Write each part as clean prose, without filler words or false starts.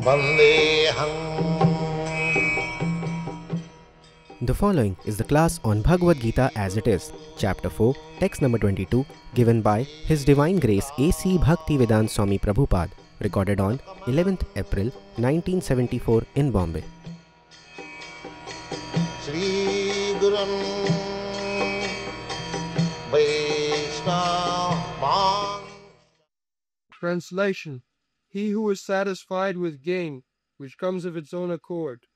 Vandeham. The following is the class on Bhagavad Gita as it is, Chapter 4, text number 22, given by His Divine Grace A.C. Bhaktivedanta Swami Prabhupada, recorded on 11th April 1974 in Bombay. Shri Gurun Vaishnava. Translation. He who is satisfied with gain, which comes of its own accord,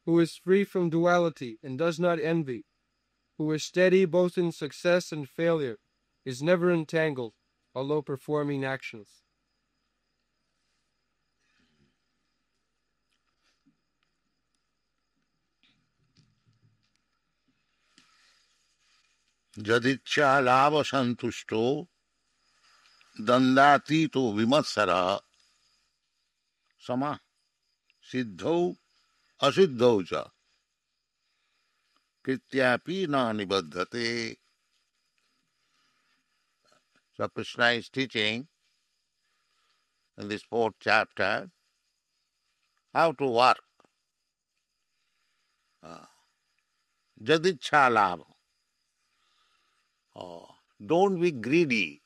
who is free from duality and does not envy, who is steady both in success and failure, is never entangled, although performing actions. Jadicha lava santusto dandatito vimatsara sama siddhau asiddhau cha krityapi na nibaddhate. So Krishna is teaching in this fourth chapter how to work. Jadicha lava. Don't be greedy.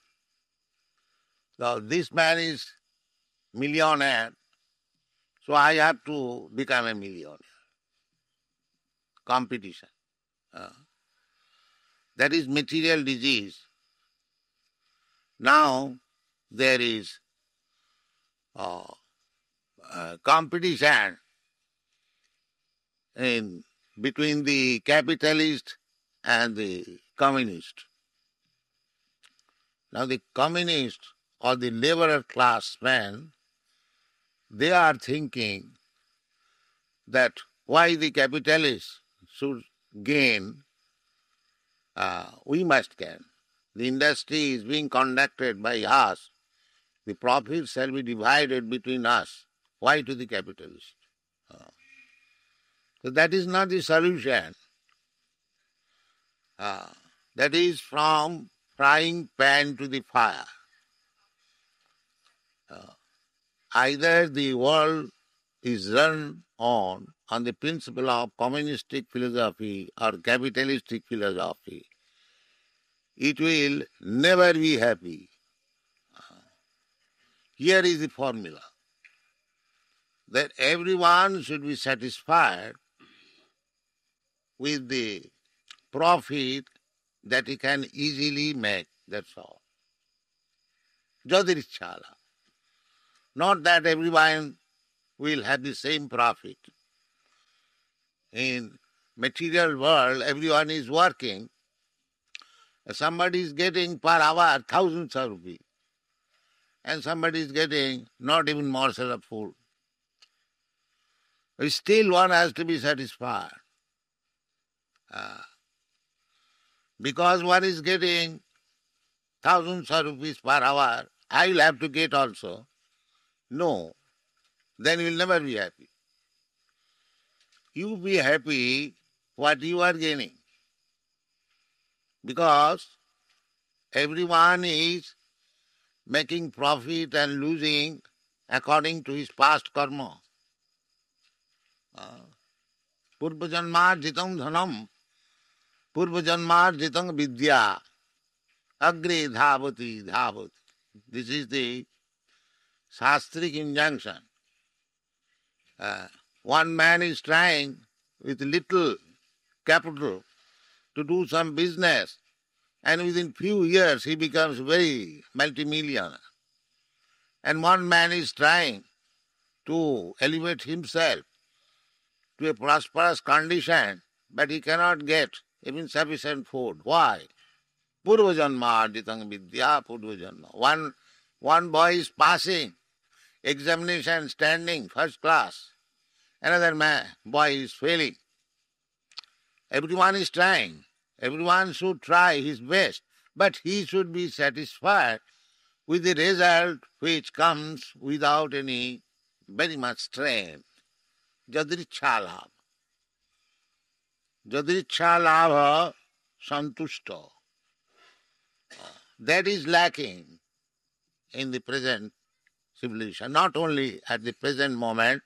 Now, this man is millionaire, so I have to become a millionaire. Competition. That is material disease. Now there is competition in between the capitalist and the communist. Now the communist or the laborer class men, they are thinking that why the capitalists should gain, we must gain. The industry is being conducted by us. The profits shall be divided between us. Why to the capitalist? So that is not the solution. That is from frying pan to the fire. Either the world is run on the principle of communistic philosophy or capitalistic philosophy, it will never be happy. Here is the formula, that everyone should be satisfied with the profit that he can easily make, that's all. Jadirichala. Not that everyone will have the same profit. In material world, everyone is working. Somebody is getting per hour thousands of rupees, and somebody is getting not even morsel of food. Still one has to be satisfied. Because one is getting thousands of rupees per hour, I will have to get also. No, then you will never be happy. You be happy what you are gaining. Because everyone is making profit and losing according to his past karma. Purvajanmarjitam dhanam, purvajanmarjitam vidya, agre dhavati dhavati. This is the Shastric injunction. One man is trying with little capital to do some business, and within few years he becomes very multimillionaire. And one man is trying to elevate himself to a prosperous condition, but he cannot get even sufficient food. Why? Purvajanma arditang vidya purvajanma. One boy is passing examination, standing first class. Another boy is failing. Everyone is trying. Everyone should try his best, but he should be satisfied with the result which comes without any very much strain. Jadricha labha. Jadricha labha santusto. That is lacking in the present civilization, not only at the present moment,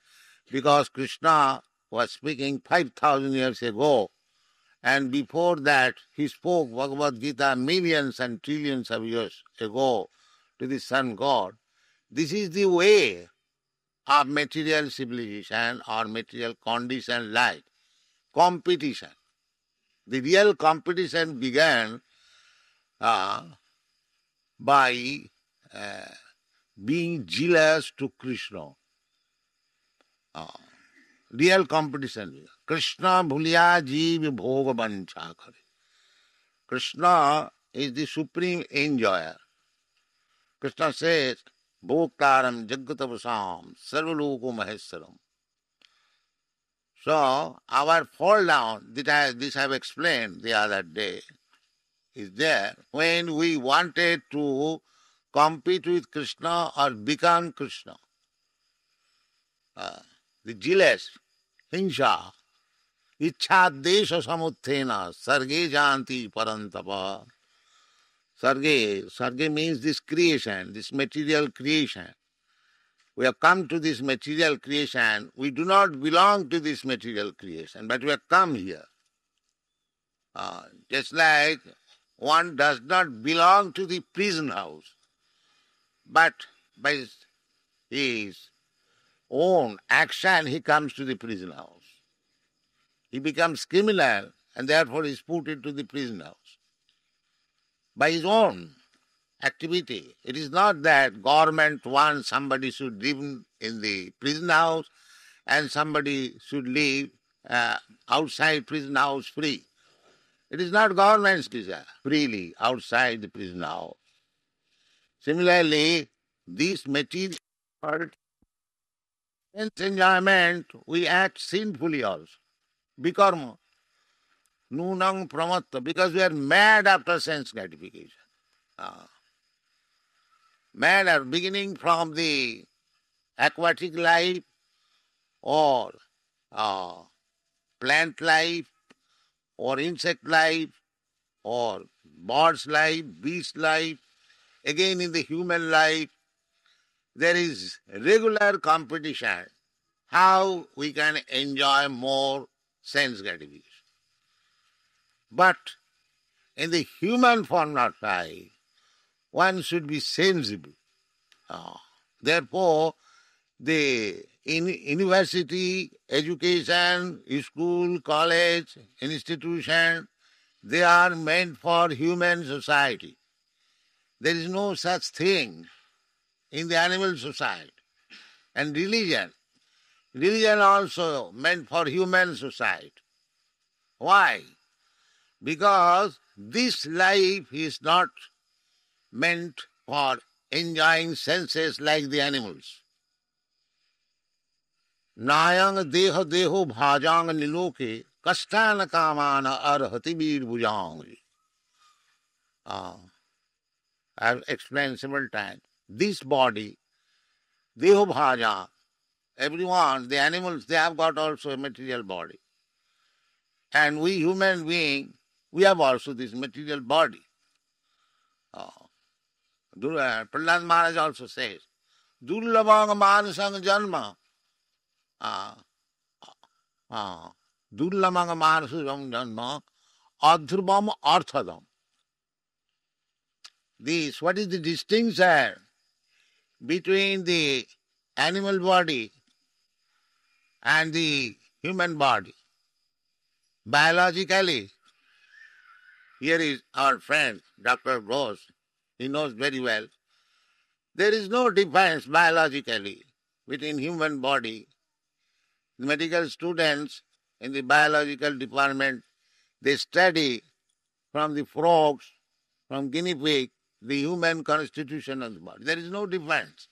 because Krishna was speaking 5,000 years ago, and before that he spoke Bhagavad Gita millions and trillions of years ago to the sun god. This is the way of material civilization or material condition life. Competition. The real competition began by being jealous to Krishna. Real competition. Krishna bhuliya jeev bhoga vancha kare. Krishna is the supreme enjoyer. Krishna says, Bhoktaram Jagatavasam Sarvaloko Maheswaram. So, our fall down, this I have explained the other day, is there when we wanted to compete with Krishna or become Krishna. The jealous, hinsha, ichha desha samuthena, sarge janti parantapa. Sarge means this creation, this material creation. We have come to this material creation. We do not belong to this material creation, but we have come here. Just like one does not belong to the prison house, but by his own action he comes to the prison house. He becomes criminal and therefore is put into the prison house. By his own activity. It is not that government wants somebody should live in the prison house and somebody should live outside prison house free. It is not government's desire, freely outside the prison house. Similarly, this material sense enjoyment, we act sinfully also. Bikarma. Nunang pramatta, because we are mad after sense gratification. Mad are beginning from the aquatic life or plant life or insect life or bird's life, beast life, again in the human life, there is regular competition how we can enjoy more sense gratification. But in the human form of life, one should be sensible. Therefore, the university, education, school, college, institution, they are meant for human society. There is no such thing in the animal society. And religion also meant for human society. Why? Because this life is not meant for enjoying senses like the animals. Nayang deha deho bhajang niloke kastana kamana arhati bir bhujang. I have explained several times. This body, deho bhaja, everyone, the animals, they have got also a material body. And we human beings, we have also this material body. Prahlad Maharaj also says, Durlabhang manasang janma. Durlabhang manasang janma. Adhrubam arthadam. This, what is the distinction between the animal body and the human body? Biologically, here is our friend, Dr. Gross. He knows very well. There is no difference biologically between human body. The medical students in the biological department, they study from the frogs, from guinea pig, the human constitution of the body. There is no difference.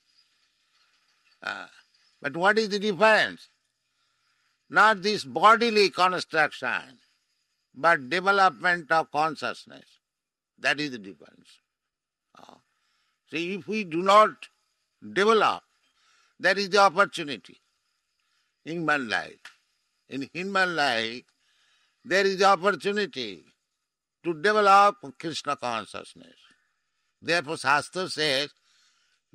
But what is the difference? Not this bodily construction, but development of consciousness. That is the difference. See, if we do not develop, that is the opportunity in human life. In human life, there is the opportunity to develop Krishna consciousness. Therefore, Shastra says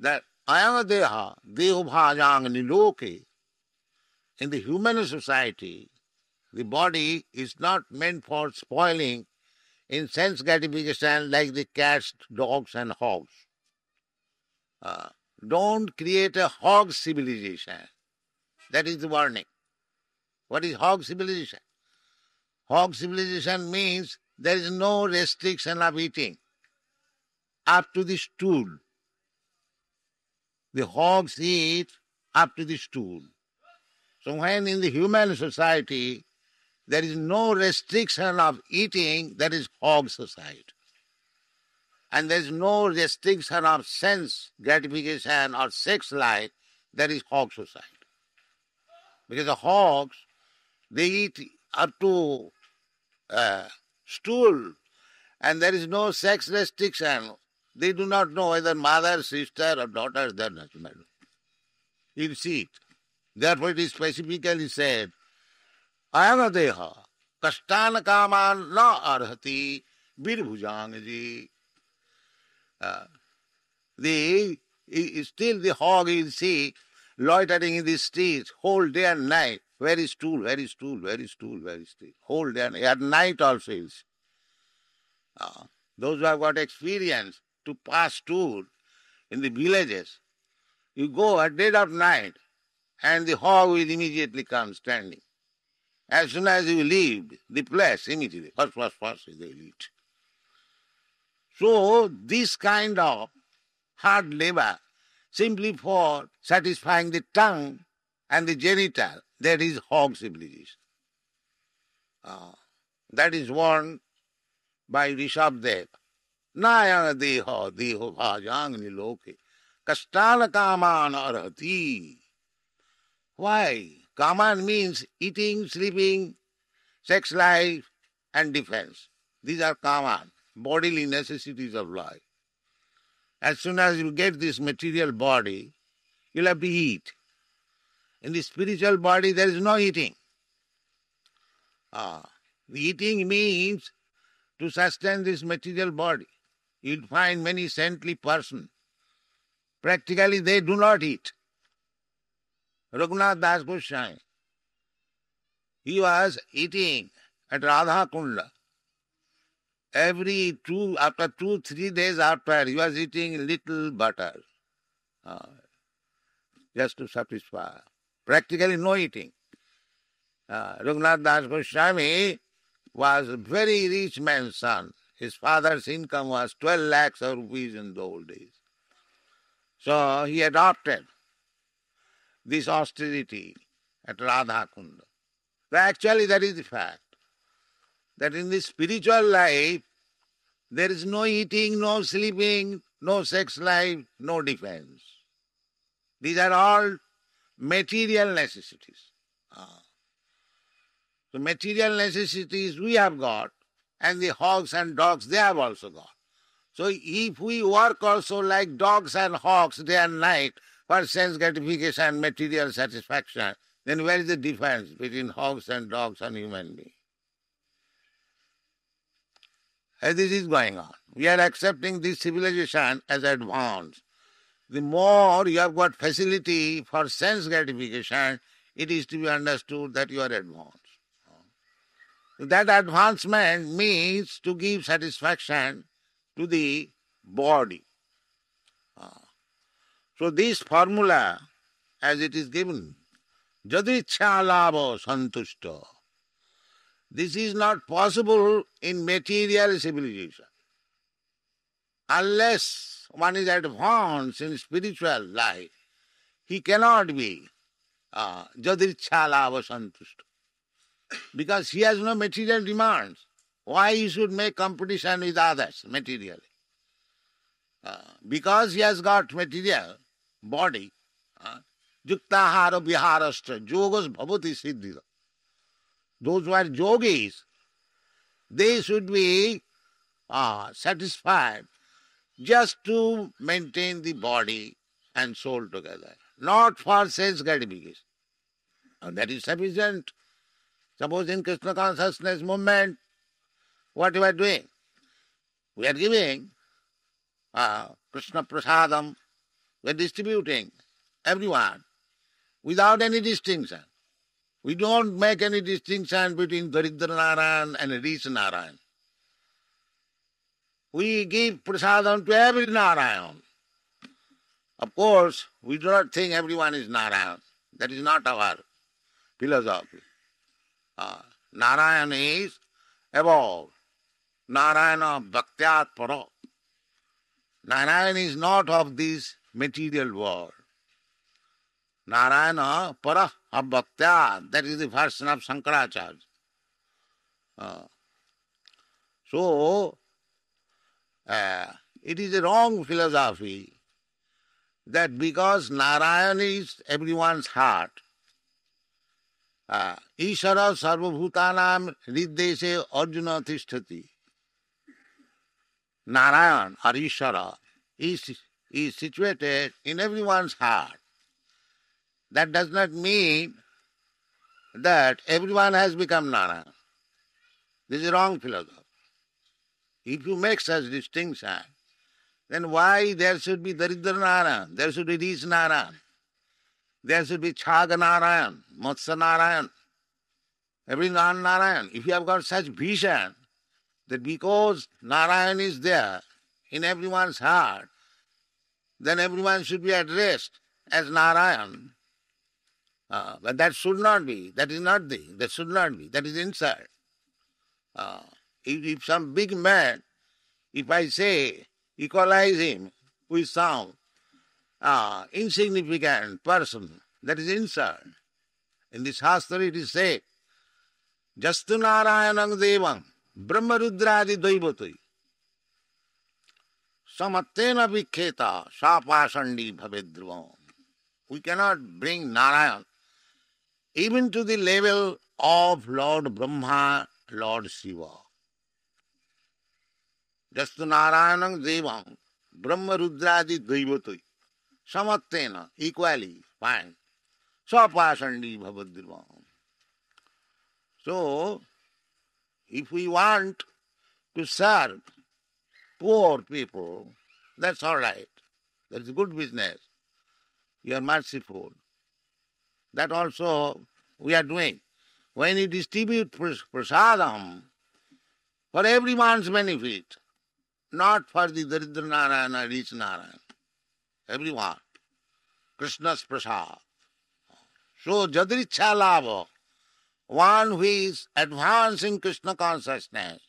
that Ayanga deha, deho bhajang niloke. In the human society, the body is not meant for spoiling in sense gratification like the cats, dogs and hogs. Don't create a hog civilization. That is the warning. What is hog civilization? Hog civilization means there is no restriction of eating up to the stool. The hogs eat up to the stool. So when in the human society there is no restriction of eating, that is hog society. And there is no restriction of sense gratification or sex life, that is hog society. Because the hogs, they eat up to stool, and there is no sex restriction. They do not know whether mother, sister or daughter, that doesn't matter. You see it. Therefore it is specifically said, Ayana deha, kashtana kaman na arhati, birbhujangaji. Still the hog you see loitering in the streets whole day and night. Where is stool? Where is stool? Where is stool? Where is stool? Whole day and at night also you see. Those who have got experience to pass stool in the villages, you go at dead of night and the hog will immediately come standing. As soon as you leave the place, immediately, first, they will eat. So this kind of hard labor, simply for satisfying the tongue and the genital, that is hog civilization. That is warned by Rishabdev. Nayana deho deho bhajang niloke kastana kaman arhati. Why? Kaman means eating, sleeping, sex life and defense. These are kaman, bodily necessities of life. As soon as you get this material body, you'll have to eat. In the spiritual body, there is no eating. The eating means to sustain this material body. You'll find many saintly persons. Practically, they do not eat. Raghunath Das Goswami, he was eating at Radha Kunda. After 2-3 days after, he was eating little butter, just to satisfy. Practically no eating. Raghunath Das Goswami was a very rich man's son. His father's income was 12 lakhs of rupees in the old days. So he adopted this austerity at Radha Kunda. So actually that is the fact, that in the spiritual life, there is no eating, no sleeping, no sex life, no defense. These are all material necessities. So material necessities we have got, and the hogs and dogs they have also got. So if we work also like dogs and hogs day and night for sense gratification and material satisfaction, then where is the difference between hogs and dogs and human beings? As this is going on, we are accepting this civilization as advanced. The more you have got facility for sense gratification, it is to be understood that you are advanced. That advancement means to give satisfaction to the body. So this formula, as it is given, Jadichha lava santushta. This is not possible in material civilization. Unless one is advanced in spiritual life, he cannot be Jadichha lava santushta. Because he has no material demands. Why he should make competition with others materially? Because he has got material body, yuktahara viharastra, yogos bhavati siddhira. Those who are yogis, they should be satisfied just to maintain the body and soul together, not for sense gratification. And that is sufficient. Suppose in Krishna consciousness movement, what we are doing? We are giving Krishna prasadam, We are distributing everyone without any distinction. We don't make any distinction between Daridra Narayan and rich Narayan. We give prasadam to every Narayan. Of course, we do not think everyone is Narayan. That is not our philosophy. Narayan is above. Narayana bhaktyat para. Narayan is not of this material world. Narayana para bhaktyat. That is the version of Shankaracharya. So, it is a wrong philosophy that because Narayan is everyone's heart, Ishara sarvabhutanam riddeshe arjuna tishtati. Narayan or Ishara is situated in everyone's heart. That does not mean that everyone has become Narayan. This is a wrong philosophy. If you make such distinction, then why there should be Daridra Narayan, there should be rich Narayan, there should be Chaga Narayan, Matsya Narayan, every Narayan. If you have got such vision that because Narayan is there in everyone's heart, then everyone should be addressed as Narayan. But that should not be. That is not that should not be. That is inside. If some big man, if I say, equalize him with some insignificant person, that is insult. In this Shastra it is said, Jastu Narayanam Devam Brahma Rudradi Daivatui Samattena Vikheta Sapasandi Bhavedruvam. We cannot bring Narayan even to the level of Lord Brahma, Lord Shiva. Jastu Narayanam Devam Brahma Rudradi Daivatui Samattena, equally, fine. Sapasandi Bhavedruvam. So, if we want to serve poor people, that's all right. That's a good business. You are merciful. That also we are doing. When you distribute prasadam for everyone's benefit, not for the Daridra Narayana, rich Narayana, everyone, Krishna's prasad. So, Jadricha Lava, one who is advancing Krishna consciousness,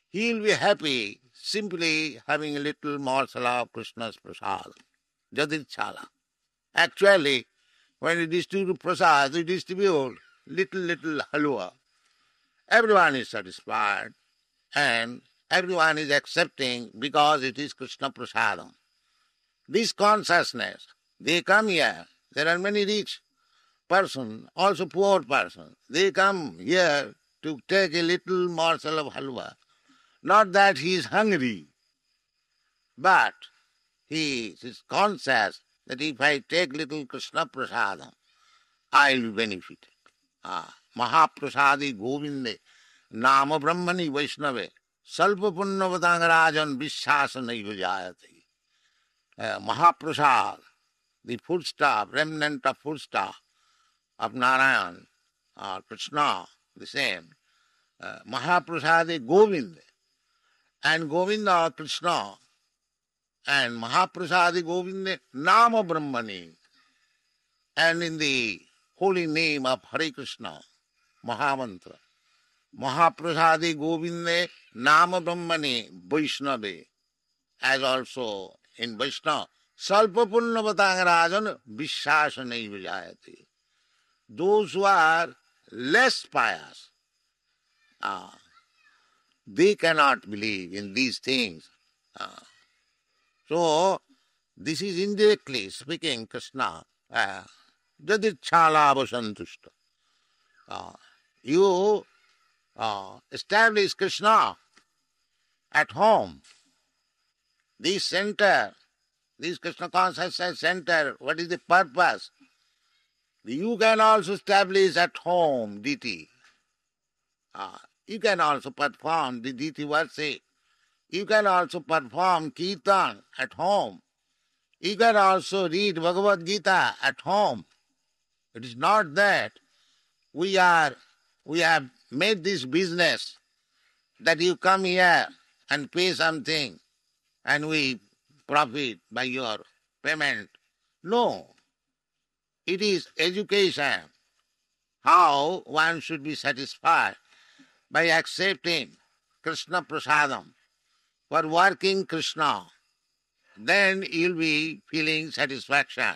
he will be happy simply having a little morsel of Krishna's prasad. Jadrichala. Actually, when you distribute prasad, you distribute little halwa. Everyone is satisfied and everyone is accepting because it is Krishna prasadam. This consciousness, they come here. There are many rich persons, also poor persons. They come here to take a little morsel of halwa. Not that he is hungry, but he is conscious that if I take little Krishna prasadam, I will be benefited. Mahaprasadi Govinde, Nama Brahmani Vaishnave, Salpa Punnavadangarajan Vishasa Naivajayati. Mahaprasad, the foodstuff, remnant of foodstuff of Narayan or Krishna, the same. Mahaprasadi Govinda. And Govinda or Krishna. And Mahaprasadi Govinda Nama Brahmani. And in the holy name of Hare Krishna, Mahamantra. Mahaprasadi Govinda Nama Brahmani Vaishnave. As also in Vaishnava, Salpa Punnavadangarajan Vishasa Naivajayati. Those who are less pious, they cannot believe in these things. So, this is indirectly speaking Krishna. Jadichala Vasantushta. You establish Krishna at home. This center, this Krishna consciousness center, what is the purpose? You can also establish at home deity. You can also perform the deity worship. You can also perform kirtan at home. You can also read Bhagavad Gita at home. It is not that we have made this business that you come here and pay something and we profit by your payment. No, it is education. How one should be satisfied by accepting Krishna Prasadam, for working Krishna. Then you'll be feeling satisfaction.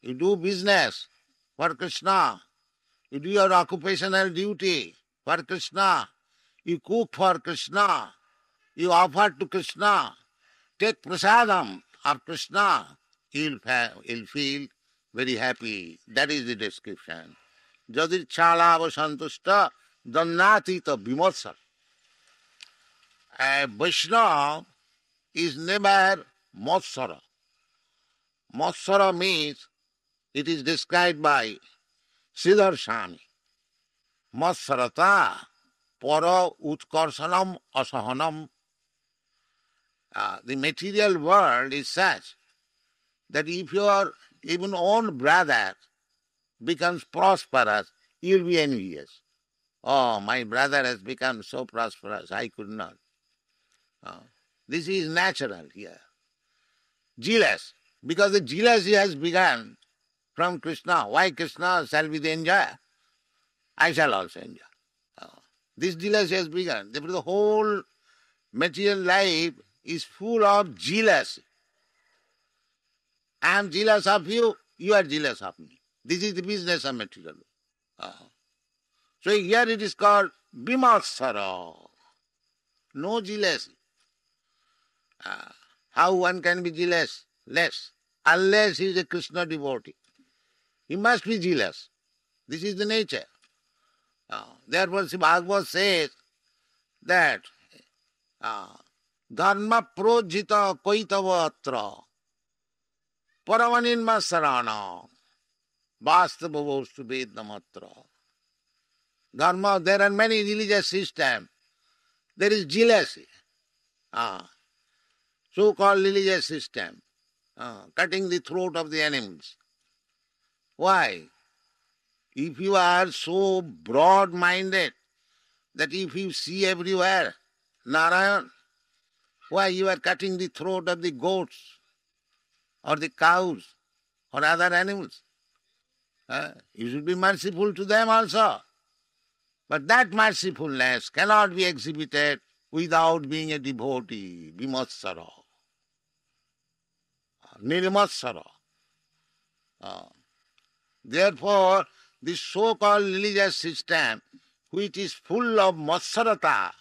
You do business for Krishna. You do your occupational duty for Krishna. You cook for Krishna. You offer to Krishna. Take prasadam of Krishna. You'll feel very happy. That is the description. Jadir chalava santushta dannatita vimotsar. A Vaishnava is never motsara. Motsara means, it is described by Sridhar Swami. Matsarata para utkarsanam asahanam. The material world is such that if your even own brother becomes prosperous, you'll be envious. Oh, my brother has become so prosperous, I could not. This is natural here. Jealous, because the jealousy has begun from Krishna. Why Krishna shall be the enjoyer? I shall also enjoy. This jealousy has begun. Therefore the whole material life is full of jealousy. I am jealous of you, you are jealous of me. This is the business of material. So here it is called Bimatsara. No jealousy. How one can be jealous? Less. Unless he is a Krishna devotee. He must be jealous. This is the nature. Therefore, Sri Bhagavad says that dharma projita koitavatra paramaninma sarana vastava vedamatra. Dharma, there are many religious systems. There is jealousy. So-called religious system. Cutting the throat of the animals. Why? If you are so broad-minded that if you see everywhere Narayan, why you are cutting the throat of the goats or the cows or other animals? You should be merciful to them also. But that mercifulness cannot be exhibited without being a devotee, Vimatsara, Nirmatsara. Therefore, this so-called religious system, which is full of matsarata,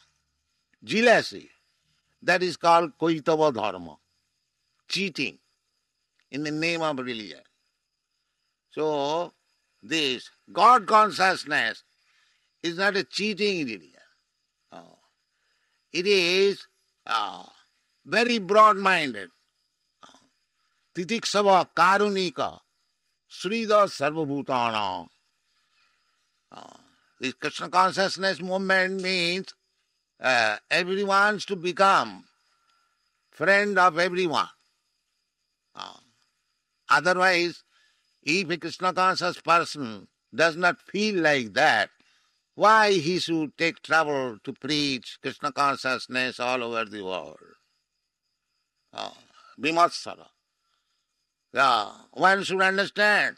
jealousy, that is called koitava dharma, cheating in the name of religion. So, this God consciousness is not a cheating religion. It is very broad-minded. Titiksava karunika srida sarvabhutana. This Krishna consciousness movement means everyone wants to become friend of everyone. Otherwise, if a Krishna conscious person does not feel like that, why he should take trouble to preach Krishna consciousness all over the world? Vimatsara. One should understand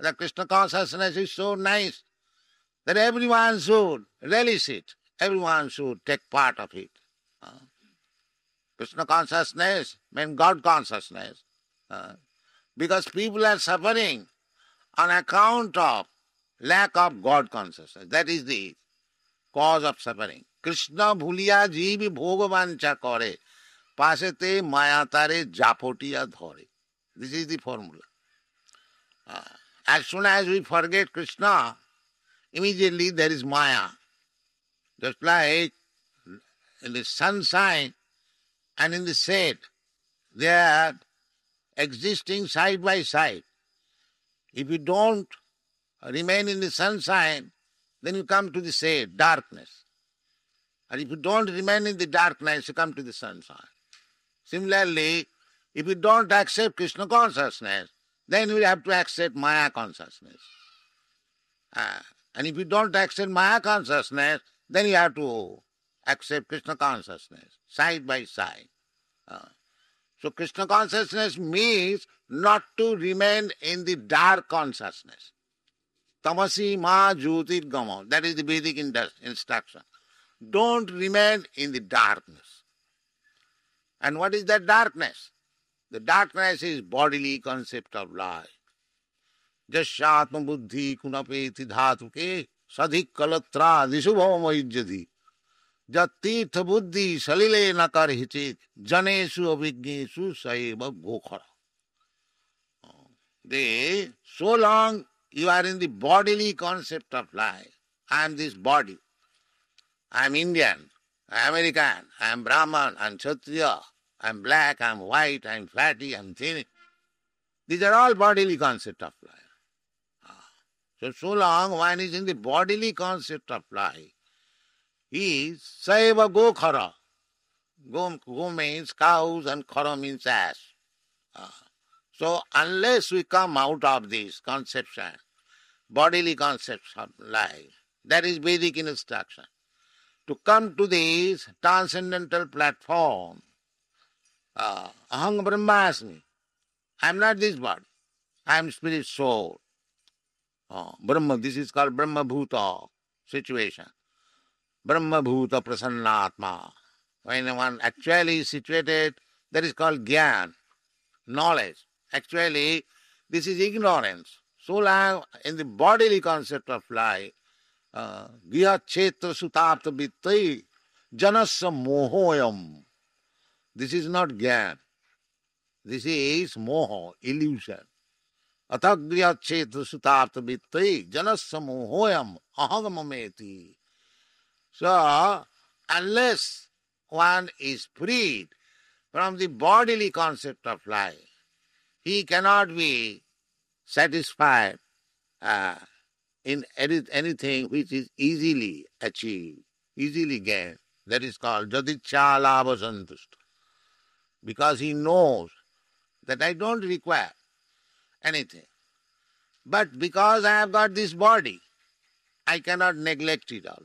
that Krishna consciousness is so nice that everyone should relish it. Everyone should take part of it. Krishna consciousness means God consciousness. Because people are suffering on account of lack of God consciousness. That is the cause of suffering. Krishna bhuliya jivi bhogavansha kore, pasete mayatare japotiya dhore. This is the formula. As soon as we forget Krishna, immediately there is Maya. Just like in the sunshine and in the shade, they are existing side by side. If you don't remain in the sunshine, then you come to the shade, darkness. And if you don't remain in the darkness, you come to the sunshine. Similarly, If you don't accept Krishna consciousness, then we have to accept Maya consciousness. And if you don't accept Maya consciousness, then you have to accept Krishna consciousness, side by side. So Krishna consciousness means not to remain in the dark consciousness. Tamasi ma jyotirgama. That is the Vedic instruction. Don't remain in the darkness. And what is that darkness? The darkness is bodily concept of life. Jashatma buddhi kunapeti dhatuke sadhik kalatra disubhamaijjati jat tirtha buddhi salile nakar hichit janesu avijnesu saiva gokhara. So long you are in the bodily concept of life. I am this body. I am Indian, I am American, I am Brahman, I am Kshatriya, I am black, I am white, I am fatty, I am thin. These are all bodily concept of life. So long one is in the bodily concept of life, he is Saiva Gokhara. Go means cows and khara means ass. So unless we come out of this conception, bodily concepts of life, that is Vedic instruction. To come to this transcendental platform, Aham Brahmasmi. I am not this body. I am spirit soul. Brahma, this is called Brahma Bhuta situation. Brahma Bhuta Prasannatma. When one actually is situated, that is called Gyan, knowledge. Actually, this is ignorance. So long in the bodily concept of life, Giha Chetra Sutapta Vittai Janasya Mohoyam. This is not Gyan. This is Moho, illusion. Atagriya Chetra Sutapta Vittai Janasya Mohoyam Ahagamameti. So, unless one is freed from the bodily concept of life, he cannot be satisfied in anything which is easily achieved, easily gained. That is called Jadicha Labha Santushta. Because he knows that I don't require anything. But because I have got this body, I cannot neglect it also.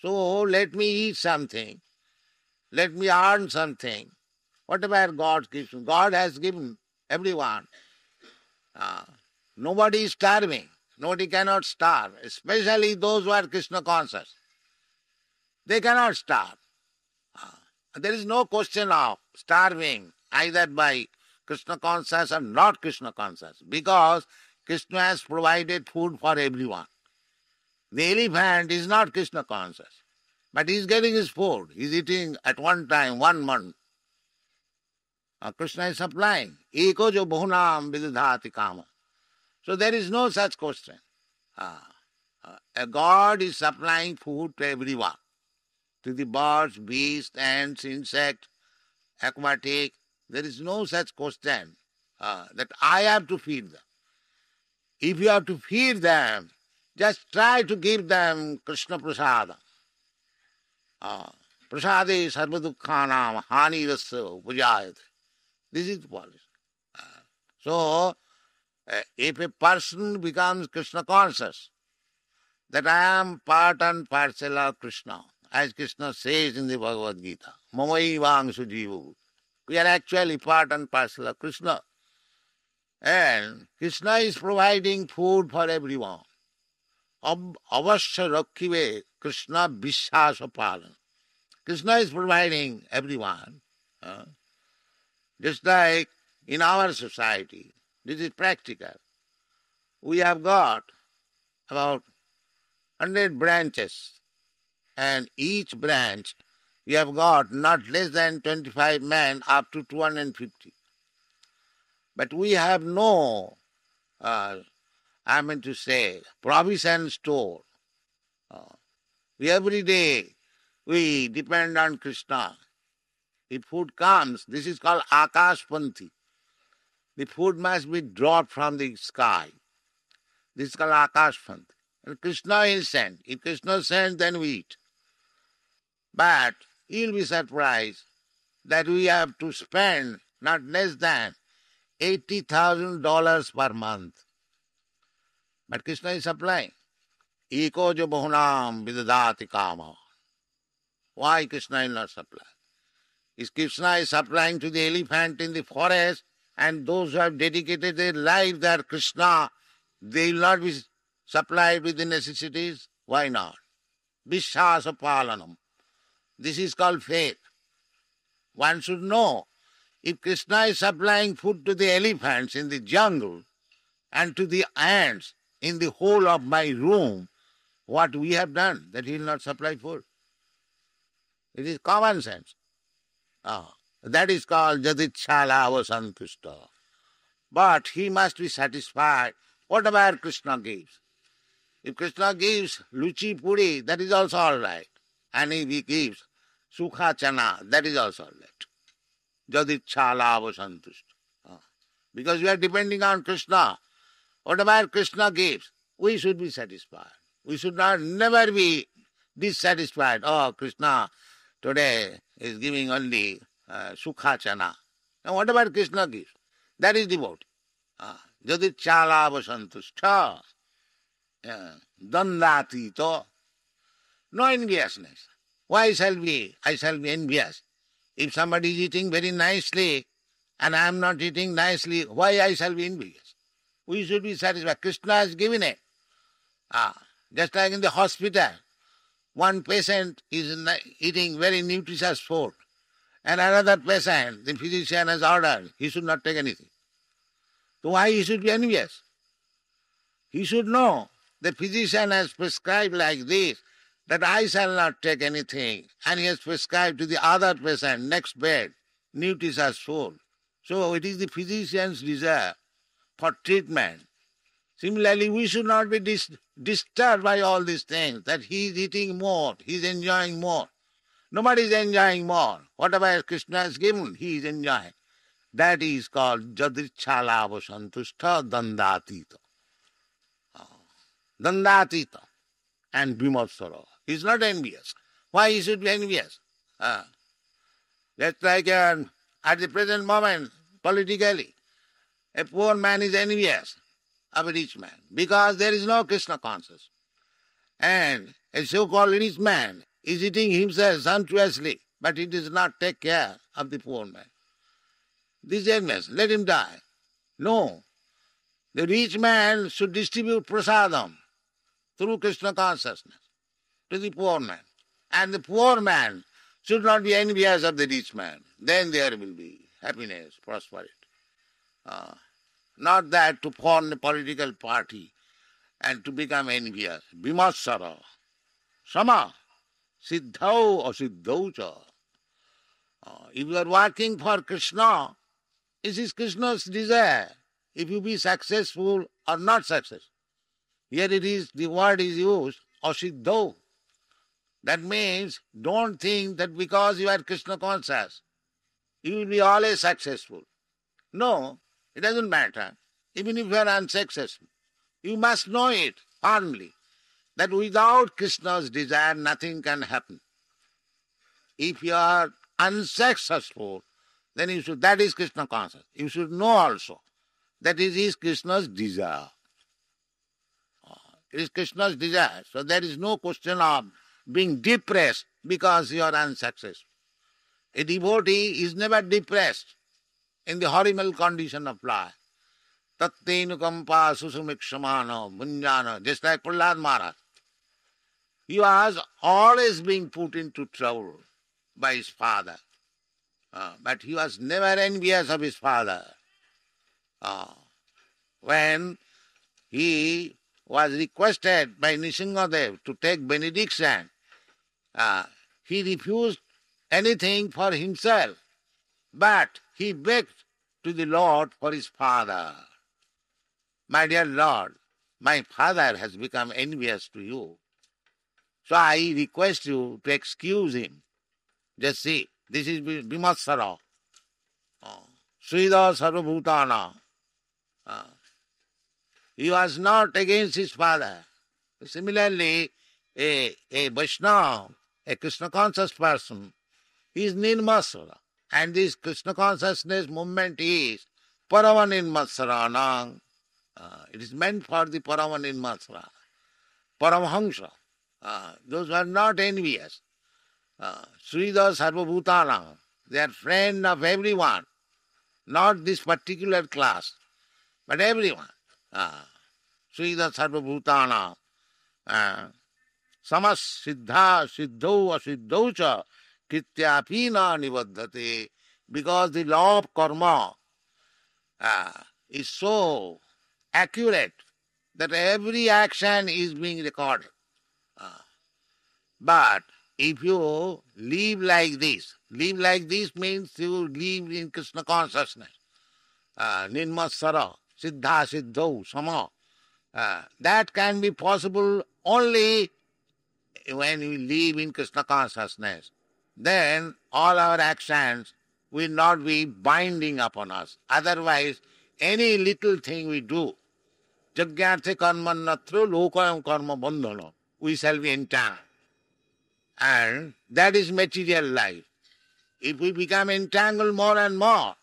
So let me eat something, let me earn something. Whatever God gives, God has given everyone. Nobody is starving. Nobody cannot starve, especially those who are Krishna conscious. They cannot starve. There is no question of starving either by Krishna conscious or not Krishna conscious, because Krishna has provided food for everyone. The elephant is not Krishna conscious, but he is getting his food. He is eating at one time, 1 month. Krishna is supplying. Eko jo bahunam vidudhati kama. So there is no such question. God is supplying food to everyone, to the birds, beasts, ants, insects, aquatic. There is no such question that I have to feed them. If you have to feed them, just try to give them Krishna prasada. Prasade sarva dukkhanam hani rasa upajayate. This is the policy. So, if a person becomes Krishna conscious, that I am part and parcel of Krishna, as Krishna says in the Bhagavad Gita, Mamaivangsu jivu. We are actually part and parcel of Krishna. And Krishna is providing food for everyone. Avashya rakhive Krishna vishwasa palan. Krishna is providing everyone. Just like in our society, this is practical. We have got about 100 branches, and each branch we have got not less than 25 men up to 250. But we have no, provision store. Every day we depend on Krishna. If food comes, this is called Akashpanti. The food must be dropped from the sky. This is called Akashpanti. And Krishna is sent. If Krishna sends, then we eat. But you'll be surprised that we have to spend not less than $80,000 per month. But Krishna is supplying. Eko jo bahunam vidadati kama. Why Krishna will not supply? If Krishna is supplying to the elephant in the forest, and those who have dedicated their life there, Krishna, they will not be supplied with the necessities. Why not? Vishwasa palanam. This is called faith. One should know, if Krishna is supplying food to the elephants in the jungle and to the ants in the whole of my room, what we have done, that he will not supply food. It is common sense. That is called jadichala avasantushta. But he must be satisfied whatever Krishna gives. If Krishna gives luchi puri, that is also all right. And if he gives sukha chana, that is also all right. Jadichala avasantushta. Because we are depending on Krishna. Whatever Krishna gives, we should be satisfied. We should not never be dissatisfied. Oh, Krishna today is giving only sukha chana. Now whatever Krishna gives, that is devotee. Jadichala avasantushta. Dandatito. No enviousness. Why I shall be envious? If somebody is eating very nicely and I am not eating nicely, why I shall be envious? We should be satisfied. Krishna has given it. Just like in the hospital, one patient is eating very nutritious food, and another patient, the physician has ordered, he should not take anything. So why he should be envious? He should know the physician has prescribed like this, that I shall not take anything, and he has prescribed to the other patient, next bed, nutritious food. So it is the physician's desire for treatment. Similarly, we should not be disturbed by all these things, that he is eating more, he is enjoying more. Nobody is enjoying more. Whatever Krishna has given, he is enjoying. That is called jadichala avasantushta dandatita. Dandatita and bhimatsara. He is not envious. Why he should be envious? Just like at the present moment, politically, a poor man is envious of a rich man because there is no Krishna consciousness. And a so-called rich man is eating himself sumptuously, but he does not take care of the poor man. This is envious. Let him die. No. The rich man should distribute prasadam through Krishna consciousness to the poor man. And the poor man should not be envious of the rich man. Then there will be happiness, prosperity. Not that to form a political party and to become envious. Bimatsara. Sama. Siddhau asiddhau cha. If you are working for Krishna, it is Krishna's desire. If you be successful or not successful. Here it is, the word is used, asiddhau. That means don't think that because you are Krishna conscious, you will be always successful. No, it doesn't matter. Even if you are unsuccessful, you must know it firmly, that without Krishna's desire, nothing can happen. If you are unsuccessful, then you should, that is Krishna conscious. You should know also that it is Krishna's desire. It is Krishna's desire. So there is no question of being depressed because you are unsuccessful. A devotee is never depressed in the horrible condition of life. Tattenukampa susumikshamana bunjana, just like Prahlad Maharaj. He was always being put into trouble by his father. But he was never envious of his father. When he was requested by Nrsingadev to take benediction, he refused anything for himself, but he begged to the Lord for his father. My dear Lord, my father has become envious to you, so I request you to excuse him. Just see, this is Bimatsara. Srida Sarvabhutana. He was not against his father. Similarly, a Vaishnava, a Krishna conscious person, he is Nirmasara. And this Krishna consciousness movement is Paramaninmatsaranang. It is meant for the Paramaninmatsara, Paramhamsa. Those who are not envious. Srida Sarvabhutanam. They are friend of everyone. Not this particular class, but everyone. Srida Sarvabhutanam. Samas Siddha Siddho Asiddho cha Kityapina Nivaddhate. Because the law of karma is so accurate that every action is being recorded. But if you live like this means you live in Krishna consciousness. Ninmasara, Siddha, Siddho, Sama. That can be possible only when we live in Krishna consciousness. Then all our actions will not be binding upon us. Otherwise, any little thing we do, Jagyarthe karmannatra lokayam karma bandhana, we shall be entangled. And that is material life. If we become entangled more and more,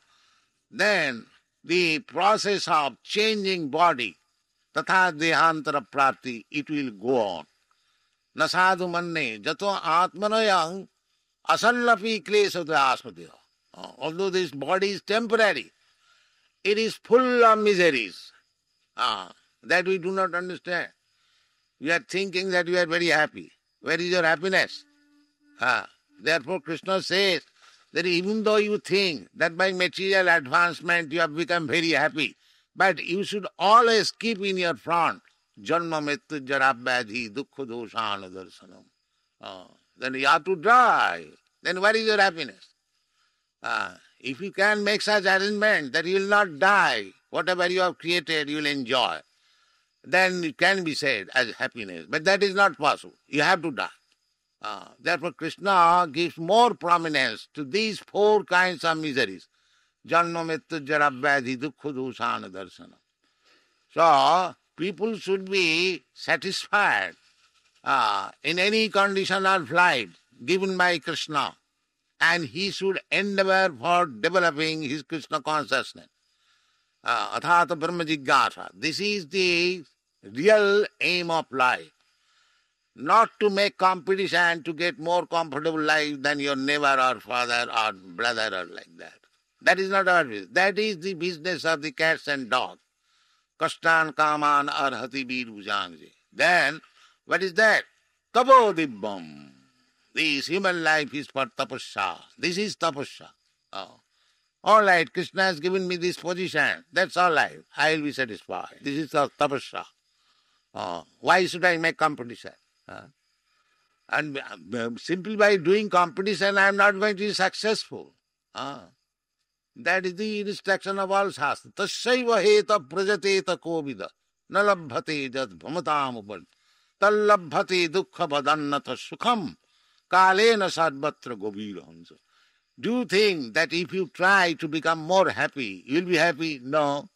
then the process of changing body, tatha dehantara prapti, it will go on. Nasadu manne jato atmanayang asallapi klesada asmadya. Although this body is temporary, it is full of miseries that we do not understand. You are thinking that you are very happy. Where is your happiness? Therefore Krishna says that even though you think that by material advancement you have become very happy, but you should always keep in your front janma mrityu jara vyadhi dukkha doshana darsanam. Then you have to die. Then where is your happiness? If you can make such arrangement that you will not die, whatever you have created you will enjoy, then it can be said as happiness. But that is not possible. You have to die. Therefore Krishna gives more prominence to these four kinds of miseries. Janma mrityu jara vyadhi dukkha doshana darsanam. So people should be satisfied in any condition of life given by Krishna, and he should endeavor for developing his Krishna consciousness. Athata Brahma Jigyasa. This is the real aim of life. Not to make competition to get more comfortable life than your neighbor or father or brother or like that. That is not our business. That is the business of the cats and dogs. Kastan kaman arhati bir bhujangje. Then, what is that? Tapo dibbam. This human life is for tapasya. This is tapasya. All right, Krishna has given me this position. That's all right. I will be satisfied. This is the tapasya. Why should I make competition? And simply by doing competition, I am not going to be successful. That is the instruction of all Shastra. Tasyaiva heta prajateta kovida na labhate jad bhamatam upad tallabhate dukkha badannatha sukham kalena sadbatra gobira hansa. Do you think that if you try to become more happy, you will be happy? No.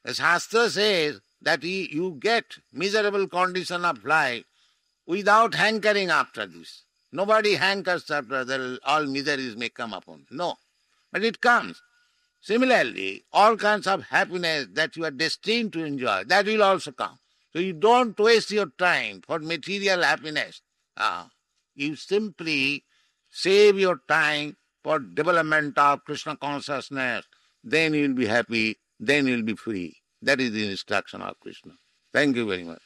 The Shastra says that you get miserable condition of life without hankering after this. Nobody hankers after that all miseries may come upon. No. But it comes. Similarly, all kinds of happiness that you are destined to enjoy, that will also come. So you don't waste your time for material happiness. You simply save your time for development of Krishna consciousness. Then you will be happy, then you will be free. That is the instruction of Krishna. Thank you very much.